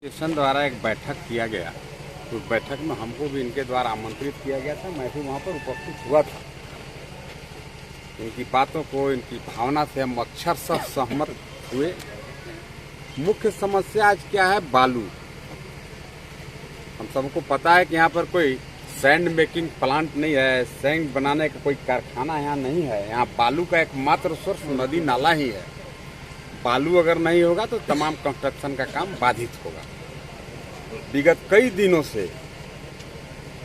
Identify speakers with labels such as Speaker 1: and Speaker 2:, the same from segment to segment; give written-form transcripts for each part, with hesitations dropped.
Speaker 1: Station द्वारा एक बैठक किया गया। उस बैठक में हमको भी इनके द्वारा आमंत्रित किया गया था। मैं भी वहाँ पर उपस्थित हुआ था। इनकी बातों को, इनकी भावना से हम अक्षरशः सहमत हुए। मुख्य समस्या आज क्या है? बालू। हम सबको पता है कि यहाँ पर कोई सैंड मेकिंग प्लांट नहीं है, सैंड बनाने का कोई कारखाना यहाँ नहीं है। यहाँ बालू का एकमात्र सोर्स नदी नाला ही है। बालू अगर नहीं होगा तो तमाम कंस्ट्रक्शन का काम बाधित होगा। विगत कई दिनों से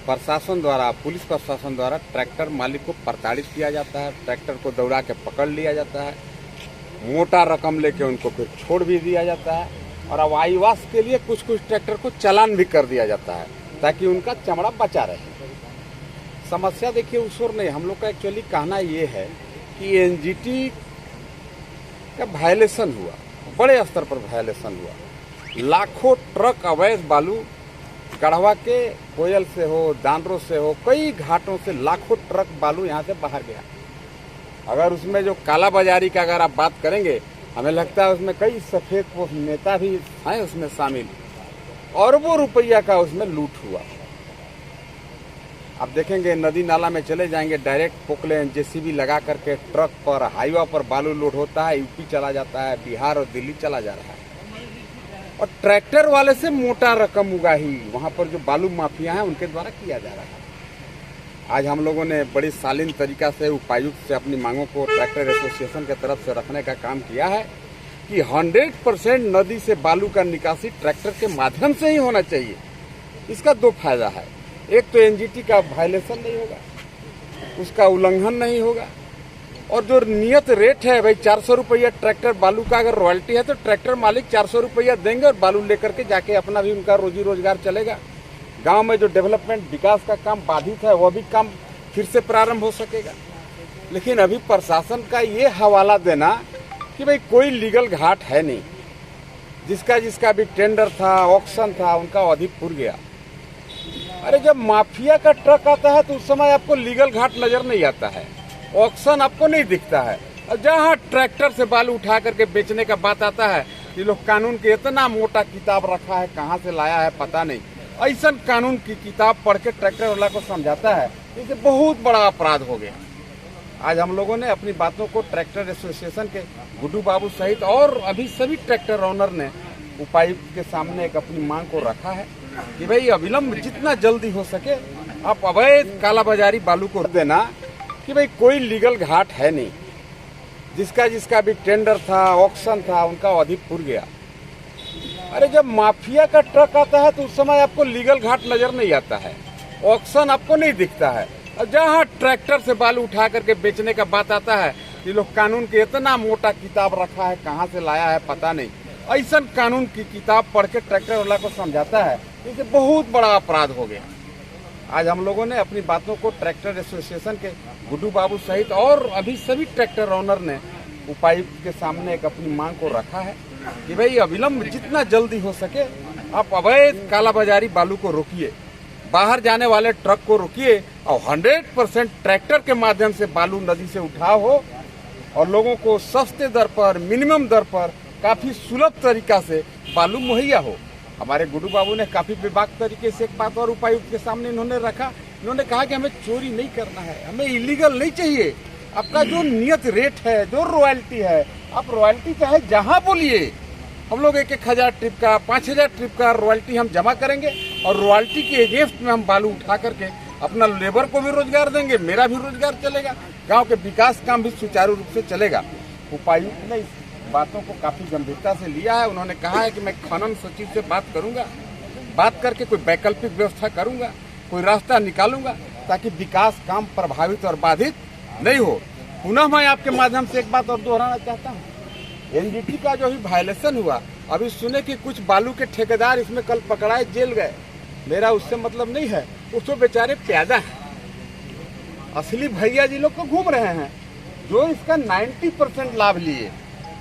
Speaker 1: प्रशासन द्वारा, पुलिस प्रशासन द्वारा ट्रैक्टर मालिक को प्रताड़ित किया जाता है। ट्रैक्टर को दौड़ा के पकड़ लिया जाता है, मोटा रकम लेके उनको फिर छोड़ भी दिया जाता है, और अब आईवास के लिए कुछ कुछ ट्रैक्टर को चालान भी कर दिया जाता है ताकि उनका चमड़ा बचा रहे। समस्या देखिए उस ओर नहीं, हम लोग का एक्चुअली कहना ये है कि एनजीटी का वायलेशन हुआ, बड़े स्तर पर वायलेशन हुआ। लाखों ट्रक अवैध बालू गढ़वा के कोयल से हो, दानरो से हो, कई घाटों से लाखों ट्रक बालू यहाँ से बाहर गया। अगर उसमें जो काला बाजारी का अगर आप बात करेंगे, हमें लगता है उसमें कई सफेद पोश नेता भी हैं उसमें शामिल। अरबों रुपया का उसमें लूट हुआ। आप देखेंगे नदी नाला में चले जाएंगे, डायरेक्ट पोकलेन जेसीबी लगा करके ट्रक पर, हाईवे पर बालू लोड होता है, यूपी चला जाता है, बिहार और दिल्ली चला जा रहा है। और ट्रैक्टर वाले से मोटा रकम उगाही वहां पर जो बालू माफिया हैं उनके द्वारा किया जा रहा है। आज हम लोगों ने बड़ी शालीन तरीका से उपायुक्त से अपनी मांगों को ट्रैक्टर एसोसिएशन की तरफ से रखने का काम किया है कि 100% नदी से बालू का निकासी ट्रैक्टर के माध्यम से ही होना चाहिए। इसका दो फायदा है, एक तो एनजीटी का वायलेशन नहीं होगा, उसका उल्लंघन नहीं होगा, और जो नियत रेट है भाई 400 रुपया ट्रैक्टर बालू का अगर रॉयल्टी है तो ट्रैक्टर मालिक 400 रुपया देंगे और बालू लेकर के जाके अपना भी उनका रोजी रोजगार चलेगा। गांव में जो डेवलपमेंट विकास का काम बाधित है वह भी काम फिर से प्रारंभ हो सकेगा। लेकिन अभी प्रशासन का ये हवाला देना कि भाई कोई लीगल घाट है नहीं, जिसका भी टेंडर था, ऑक्शन था, उनका अवधि पूर गया। अरे जब माफिया का ट्रक आता है तो उस समय आपको लीगल घाट नजर नहीं आता है, ऑक्शन आपको नहीं दिखता है। और जहाँ ट्रैक्टर से बालू उठा करके बेचने का बात आता है, ये लोग कानून के इतना मोटा किताब रखा है, कहाँ से लाया है पता नहीं, ऐसा कानून की किताब पढ़ के ट्रैक्टर वाला को समझाता है। इसे बहुत बड़ा अपराध हो गया। आज हम लोगों ने अपनी बातों को ट्रैक्टर एसोसिएशन के गुड्डू बाबू सहित और अभी सभी ट्रैक्टर ओनर ने उपायुक्त के सामने एक अपनी मांग को रखा है कि भाई अविलंब जितना जल्दी हो सके आप अवैध कालाबाजारी बालू को देना कि भाई कोई लीगल घाट है नहीं, जिसका भी टेंडर था, ऑक्शन था, उनका अवधि पूर गया। अरे जब माफिया का ट्रक आता है तो उस समय आपको लीगल घाट नजर नहीं आता है, ऑक्शन आपको नहीं दिखता है। और जहाँ ट्रैक्टर से बालू उठा करके बेचने का बात आता है, ये लोग कानून के इतना मोटा किताब रखा है, कहाँ से लाया है पता नहीं, ऐसा कानून की किताब पढ़ के ट्रैक्टर वाला को समझाता है। इसे बहुत बड़ा अपराध हो गया। आज हम लोगों ने अपनी बातों को ट्रैक्टर एसोसिएशन के गुड्डू बाबू सहित और अभी सभी ट्रैक्टर ओनर ने उपायुक्त के सामने एक अपनी मांग को रखा है कि भाई अविलंब जितना जल्दी हो सके आप अवैध कालाबाजारी बालू को रोकिए, बाहर जाने वाले ट्रक को रोकिए, और 100% ट्रैक्टर के माध्यम से बालू नदी से उठाव हो और लोगों को सस्ते दर पर, मिनिमम दर पर, काफी सुलभ तरीका से बालू मुहैया हो। हमारे गुड्डू बाबू ने काफी बेबाक तरीके से एक बात और उपायुक्त के सामने इन्होंने रखा। इन्होंने कहा कि हमें चोरी नहीं करना है, हमें इलीगल नहीं चाहिए। आपका जो नियत रेट है, जो रॉयल्टी है, आप रॉयल्टी चाहे जहां बोलिए, हम लोग 1,000 ट्रिप का, 5,000 ट्रिप का रॉयल्टी हम जमा करेंगे और रॉयल्टी के एगेंस्ट में हम बालू उठा करके अपना लेबर को भी रोजगार देंगे, मेरा भी रोजगार चलेगा, गाँव के विकास काम भी सुचारू रूप से चलेगा। उपायुक्त ने बातों को काफी गंभीरता से लिया है। उन्होंने कहा है कि मैं खनन सचिव से बात करूंगा, बात करके कोई वैकल्पिक व्यवस्था करूंगा, कोई रास्ता निकालूंगा ताकि विकास काम प्रभावित और बाधित नहीं हो। पुनः मैं आपके माध्यम से एक बात और दोहराना चाहता हूँ, एनजीटी का जो भी वायलेशन हुआ, अभी सुने कि कुछ बालू के ठेकेदार इसमें कल पकड़ाए, जेल गए। मेरा उससे मतलब नहीं है, उसको बेचारे प्यादा है, असली भैया जी लोग तो घूम रहे हैं जो इसका 90% लाभ लिए,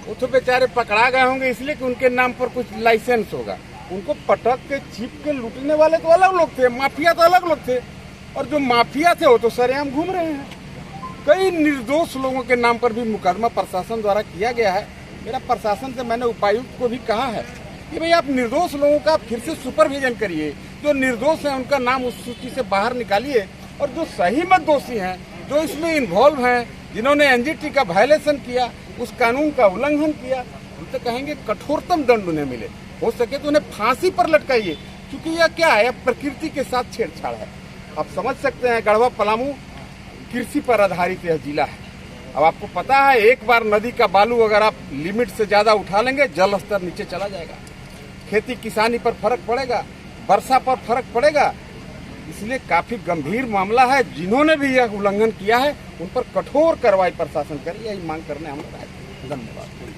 Speaker 1: वो तो बेचारे पकड़ा गए होंगे इसलिए कि उनके नाम पर कुछ लाइसेंस होगा। उनको पटक के छिप के लूटने वाले तो अलग लोग थे, माफिया तो अलग लोग थे, और जो माफिया थे वो तो सरेआम घूम रहे हैं। कई निर्दोष लोगों के नाम पर भी मुकदमा प्रशासन द्वारा किया गया है। मेरा प्रशासन से मैंने उपायुक्त को भी कहा है कि भाई आप निर्दोष लोगों का फिर से सुपरविजन करिए, जो निर्दोष हैं उनका नाम उस सूची से बाहर निकालिए, और जो सही में दोषी हैं, जो इसमें इन्वॉल्व हैं, जिन्होंने एनजीटी का वायलेशन किया, उस कानून का उल्लंघन किया, हम तो कहेंगे कठोरतम दंड उन्हें मिले। हो सके तो उन्हें फांसी पर लटकाइए, क्योंकि यह क्या है, प्रकृति के साथ छेड़छाड़ है। आप समझ सकते हैं, गढ़वा पलामू कृषि पर आधारित यह जिला है। अब आपको पता है, एक बार नदी का बालू अगर आप लिमिट से ज्यादा उठा लेंगे, जल स्तर नीचे चला जाएगा, खेती किसानी पर फर्क पड़ेगा, वर्षा पर फर्क पड़ेगा। इसलिए काफी गंभीर मामला है। जिन्होंने भी यह उल्लंघन किया है उन पर कठोर कार्रवाई प्रशासन करे, यही मांग करने हम लोग आए। धन्यवाद।